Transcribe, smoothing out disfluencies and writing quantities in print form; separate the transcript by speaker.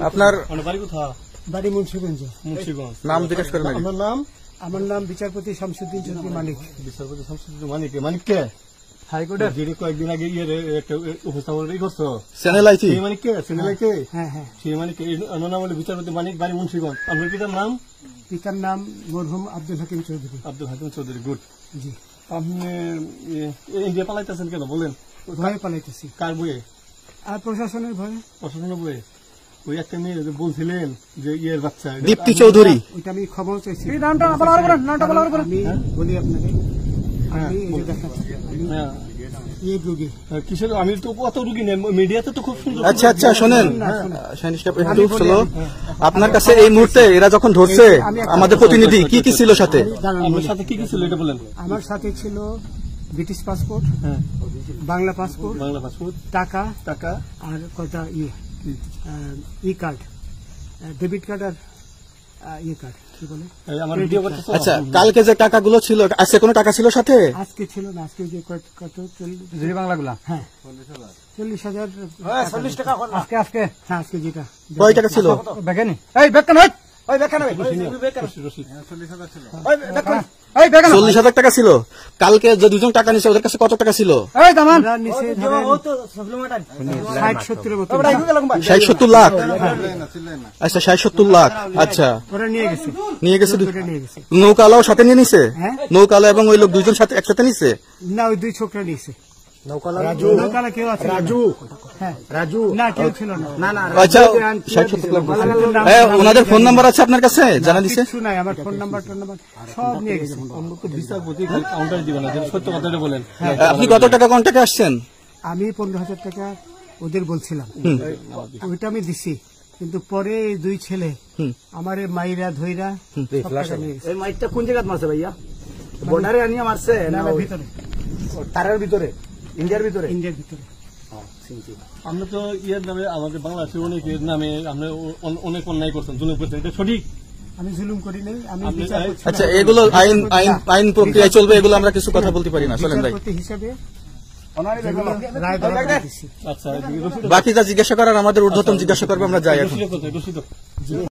Speaker 1: আপনার
Speaker 2: বাড়ি কোথায়?
Speaker 3: বাড়ি মুন্সিগঞ্জ।
Speaker 1: নাম জিজ্ঞেস করেন।
Speaker 3: আমার নাম বিচারপতি শামসুদ্দিন চৌধুরী মানিক।
Speaker 2: বিচারপতি শামসুদ্দিন মানিক। মানিক কে? হাইকোর্টের যে কয়েকদিন আগে একটা উপস্থাপন করছো চ্যানেল আইছি। সেই মানিক কে? চ্যানেল আইছে।
Speaker 3: হ্যাঁ হ্যাঁ,
Speaker 2: সেই মানিক নাম হলো বিচারপতি মানিক, বাড়ি মুন্সিগঞ্জ। আপনার পিতার নাম?
Speaker 3: পিতার নাম মরহুম আব্দুল হাকিম চৌধুরী।
Speaker 2: আব্দুল হাকিম চৌধুরী। গুড।
Speaker 3: জি।
Speaker 2: আপনি ইন্ডিয়া পালাইতেছেন কেন বলেন?
Speaker 3: ভয়ে পালাইতেছি।
Speaker 2: কার বইয়ে?
Speaker 3: আর প্রশাসনের ভয়ে।
Speaker 2: প্রশাসনের বইয়ে? ওই একটা মেয়ে বলছিলেন যে ইয়ের বাচ্চা
Speaker 1: দীপ্তি চৌধুরী।
Speaker 3: ওইটা আমি খবর চাইছি।
Speaker 2: নামটা বলার
Speaker 3: আমি বলি আপনাকে, আমি এই যে দেখাচ্ছি এই রোগী।
Speaker 2: কিসের? আমি তো কত রুগী নেই, মিডিয়াতে তো খুব সুন্দর।
Speaker 1: আচ্ছা আচ্ছা শোনেন, একটু স্লো। আপনার কাছে এই মুহূর্তে এরা যখন ধরছে আমাদের প্রতিনিধি, কি কি ছিল সাথে?
Speaker 2: আমার সাথে কি কি ছিল এটা বলেন।
Speaker 3: আমার সাথে ছিল ব্রিটিশ পাসপোর্ট, বাংলা পাসপোর্ট, টাকা
Speaker 2: টাকা
Speaker 3: আর কটা ই কার্ড, ডেবিট কার্ড আর ই কার্ড, কি বলে।
Speaker 1: আচ্ছা, কালকে যে টাকাগুলো ছিল, আজকে কোনো টাকা ছিল সাথে?
Speaker 3: আজকে ছিল না, আজকে যে কত
Speaker 2: বাংলাগুলা।
Speaker 3: হ্যাঁ 40,000।
Speaker 2: 40 টাকা আজকে
Speaker 3: হ্যাঁ, আজকে যেটা।
Speaker 1: কয় টাকা ছিল?
Speaker 2: বেকানি এই বেকান হয়, ওই বেকান হবে
Speaker 1: 40,000 টাকা ছিল। কালকে যে দুজন টাকা নিছে ওদের কাছে কত টাকা ছিল? 60-70 লাখ। আচ্ছা 60-70 লাখ। আচ্ছা নিয়ে গেছে। নৌকালাও সাথে নিয়ে নিছে? নৌকালা এবং ওই লোক দুইজন সাথে একসাথে নিছে?
Speaker 3: না, ওই দুই ছোকরা নিছে। নৌকালা কেউ আছে? রাজু না, কেউ ছিল না।
Speaker 1: আচ্ছা 60-70 লাখ। ওনাদের ফোন নাম্বার আছে আপনার কাছে? জানা দিছে?
Speaker 3: কিছু নাই, আমার ফোন নাম্বার সব নিয়ে গেছে।
Speaker 2: কাউন্টার দিবেন না, সত্য কথাটা বলেন।
Speaker 1: আপনি কত টাকা কন্ট্যাক্টে আসছেন?
Speaker 3: আমি 15,000 টাকা ওদের বলছিলাম, ওইটা আমি দিছি। কিন্তু পরে এই দুই ছেলে আমার মাইরা ধইরা
Speaker 2: এই মাইকটা কোন জায়গায় মারছে ভাইয়া? বর্ডারে আনিয়া মারছে না
Speaker 3: ভিতরে?
Speaker 2: তারের ভিতরে, ইন্ডিয়ার ভিতরে। আমরা তো ইয়ের নামে, আমাদের বাংলাদেশের অনেকের নামে আমরা অনেক অন্যায় করছেন, জুলুম করছেন, এটা সঠিক?
Speaker 3: আমি জুলুম করি নাই, আমি
Speaker 1: আচ্ছা এগুলো আইন প্রক্রিয়ায় চলবে, এগুলো আমরা কিছু কথা বলতে পারি না। চলেন ভাই,
Speaker 3: হিসাবে
Speaker 1: বাকি যা জিজ্ঞাসা করার আমাদের ঊর্ধ্বতন জিজ্ঞাসা করবে, আমরা যাই এখন।